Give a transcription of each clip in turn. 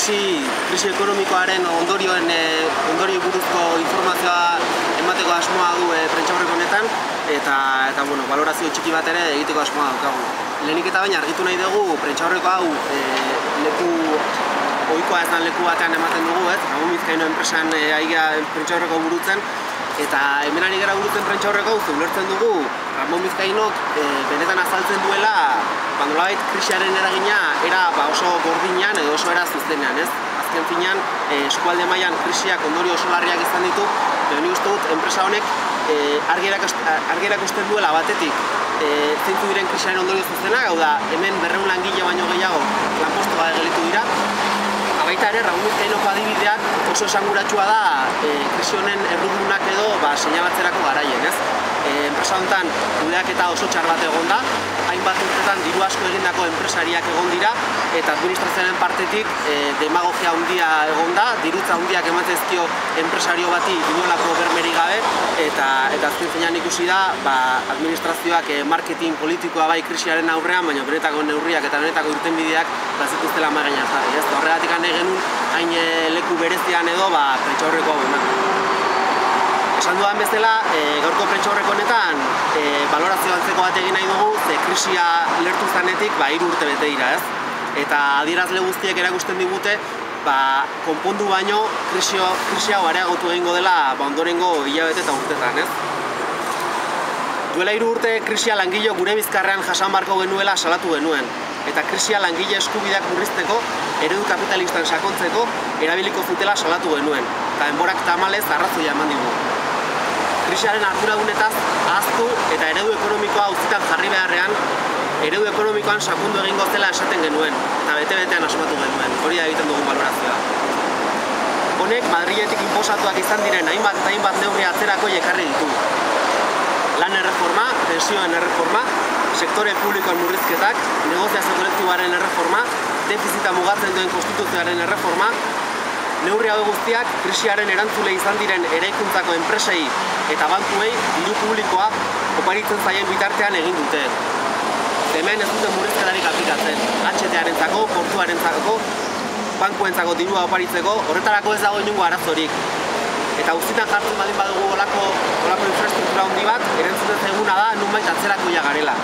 krisi ekonomikoaren ondorio buruzko informazioa emateko asmoa du prentsaurreko honetan, eta valorazio txiki bat ere egiteko asmoa daukagu. Lehenik eta baina argitu nahi dugu prentsaurreko hau leku ohikoa ez den leku batean ematen dugu, Ramon Vizcaíno enpresan aiga prentsaurreko burutzen, eta hemen ari gara burutzen prentsaurreko hau ulertzen dugu Ramon Vizcaínok benetan azaltzen duela nolabait krisiaren eragina era oso gordinean edo oso era zuzenean, Azken finean eskualde mailan krisiak ondorio oso larriak izan ditu, eta nik uste dut enpresa honek argi erakusten duela batetik zeintzuk diren krisiaren ondorio zuzenak, hau da hemen 200 langile baino gehiago lanpostu gabe gelditu dira. Baita ere, Ramon Vizcaínoko adibideak oso esanguratsua da krisi honen errudunak edo seinalatzerako garaien, Enpresa honetan kudeaketa oso txar bat egon da, hainbat urtetan diru asko egindako enpresariak egon dira, eta administrazioaren partetik demagogia handia egon da, dirutza handiak ematen zizkio enpresario bati inolako bermerik gabe, eta azken finean ikusi da administrazioak marketing politikoa bai krisiaren aurrean, baina benetako neurriak eta benetako irtenbideak zituztela mahai gainean jarri. Horregatik nahi genuen hain leku berezian edo prentsaurreko hau eman. Esan dudan bezala, gaurko prentsaurreko honetan balorazio antzeko bat egin nahi dugu, ze krisia lertu zanetik 3 urte bete dira, Eta adierazle guztiek erakusten digute, konpondu baino krisia areagotu egingo dela ondorengo hilabete eta urtetan, Duela 3 urte krisia langile gure bizkarrean jasan barko genuela salatu genuen, eta krisia langile eskubideak murrizteko, eredu kapitalistan sakontzeko, erabiliko zutela salatu genuen, eta denborak tamalez arrazoia eman digu. Krisiaren arduradunetaz ahaztu eta eredu ekonomikoa auzitan jarri beharrean, eredu ekonomikoan sakondu egingo zela esaten genuen, eta bete-betean asmatu genuen, hori da egiten dugun balorazioa. Honek Madriletik inposatuak izan diren hainbat neurri atzerako ekarri ditu. Lan erreforma, pensioen erreforma, sektore publikoen murrizketak, negoziazio kolektiboaren erreforma, defizita mugatzen duen konstituzioaren erreforma, neurri hau guztiak krisiaren erantzule izan diren eraikuntzako enpresei eta bankuei diru publikoa oparitzen zaien bitartean egin dute. Hemen ez duten murrizketarik aplikatzen, HT-arentzako, portuarentzako, bankuentzako dirua oparitzeko, horretarako ez dago inongo arazorik. Eta guztietan jartzen baldin badugu olako infrastruktura handi bat, erantzuten zaiguna da nonbait atzerakoia garela.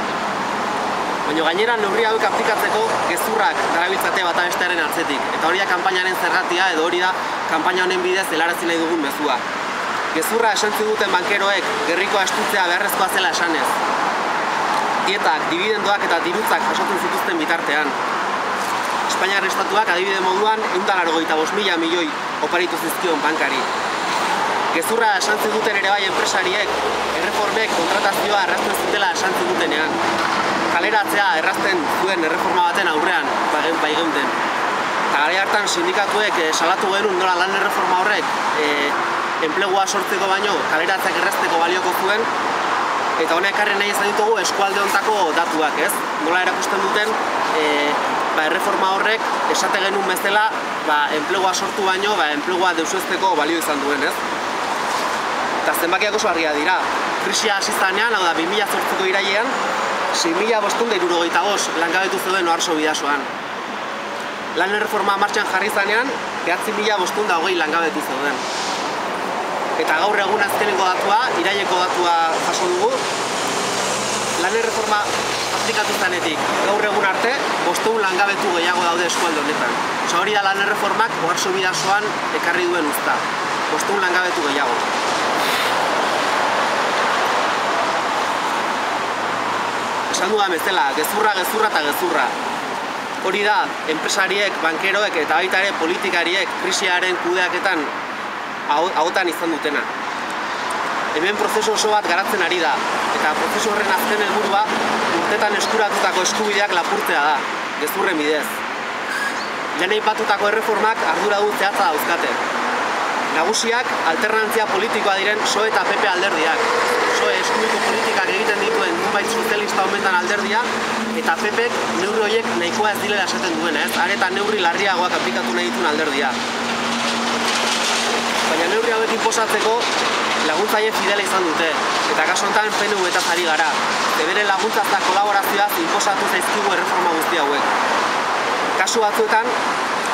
Baina gainera neurri hauek aplikatzeko gezurrak darabiltzate bata bestearen atzetik. Eta hori da kanpainaren zergatia edo hori da kanpaina honen bidez helarazi nahi dugun mezua. Gezurra esan ziguten bankeroek gerrikoa estutzea beharrezkoa zela esanez. Dietak, dibidendoak eta dirutzak jasotzen zituzten bitartean. Espainiar estatuak adibide moduan 195.000 milioi oparitu zizkion bankari. Gezurra esan ziguten ere bai enpresariek, erreformek kontratazioa errazten zutela esan zigutenean. Kaleratzea errazten zuen erreforma baten aurrean bai geunden. Eta garai hartan sindikatuek salatu genuen nola lan erreforma horrek enplegua sortzeko baino kaleratzeak errazteko balioko zuen, eta honek ekarri nahi izan ditugu eskualde hontako datuak, Nola erakusten duten erreforma horrek esate genuen bezala enplegua sortu baino enplegua deusezteko balio izan duen, Eta zenbakiak oso argia dira. Krisia hasi zanean, hau da 2008ko irailean, 6.575 langabetu zeuden Oarso Bidasoan. Lan erreforma martxan jarri zanean, 9.520 langabetu zeuden. Eta gaur egun azkeneko datua, iraileko datua jaso dugu, lan erreforma aplikatu zanetik gaur egun arte, 500 langabetu gehiago daude eskualde honetan. Hori da lan erreformak Oarso Bidasoan ekarri duen uzta. 500 langabetu gehiago. Esan dudan bezala, gezurra eta gezurra. Hori da, enpresariek, bankeroek eta baita ere politikariek krisiaren kudeaketan ahotan izan dutena. Hemen prozesu oso bat garatzen ari da, eta prozesu horren azken helburua urtetan eskuratutako eskubideak lapurtzea da, gezurren bidez. Lehen aipatutako erreformak ardura du zehatza dauzkate. Nagusiak alternantzia politikoa diren PSOE eta PP alderdiak. PSOE eskuiko politikak egiten dituen nonbait sozialista honetan alderdia, eta PPek neurri horiek nahikoa ez direla esaten duen, Areta neurri larriagoak aplikatu nahi dituen alderdia. Baina neurri hauek inposatzeko laguntzaile fidela izan dute, eta kasu honetan PNV eta ari gara. Bere laguntza eta kolaborazioaz inposatu zaizkigu erreforma guzti hauek. Kasu batzuetan,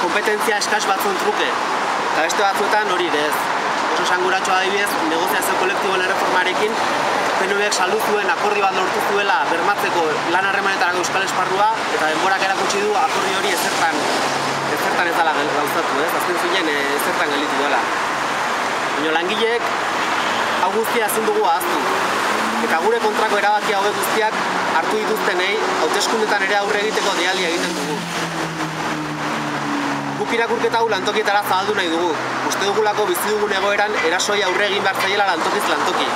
kompetentzia eskas batzuen truke, eta beste batzuetan hori ere ez. Oso esanguratsua adibidez, negoziazio kolektiboen erreformarekin, PNVek saldu zuen akordio bat lortu zuela bermatzeko lan harremanetarako euskal esparrua, eta denborak erakutsi du akordio hori ezertan ez dela gauzatu, ez? Azken zinen ezertan gelditu dela. Baina langileek hau guztia ezin dugu ahaztu. Eta gure kontrako erabaki hauek guztiak hartu dituztenei hauteskundetan ere aurre egiteko deialdia egiten dugu. Guk irakurketa hau lantokietara zabaldu nahi dugu. Uste dugulako bizi dugun egoeran erasoi aurre egin behar zaiela lantokiz lantoki.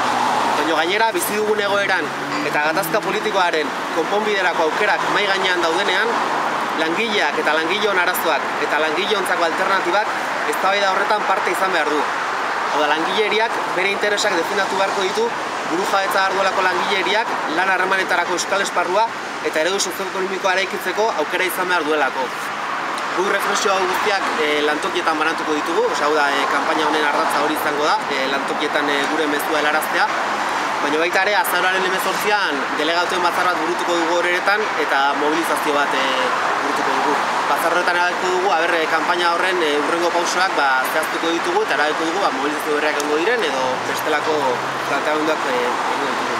Baina gainera bizi dugun egoeran eta gatazka politikoaren konponbiderako aukerak mahai gainean daudenean, langileak eta langileon arazoak eta langileontzako alternatibak eztabaida horretan parte izan behar du. Hau da, langileriak bere interesak defendatu beharko ditu burujabetza arduelako langileriak lan harremanetarako euskal esparrua eta eredu sozioekonomikoa eraikitzeko aukera izan behar duelako. Guk reflexio hau guztiak lantokietan banatuko ditugu, hau da, kanpaina honen ardatza hori izango da, lantokietan gure mezua helaraztea. Baina baita ere, azaroaren 18an delegatuen batzar bat burutuko dugu horretan eta mobilizazio bat burutuko dugu. Batzar horretan erabakiko dugu, kanpaina horren hurrengo pausoak zehaztuko ditugu eta erabakiko dugu mobilizazio berriak egongo diren edo bestelako planteamenduak egongo ditugu.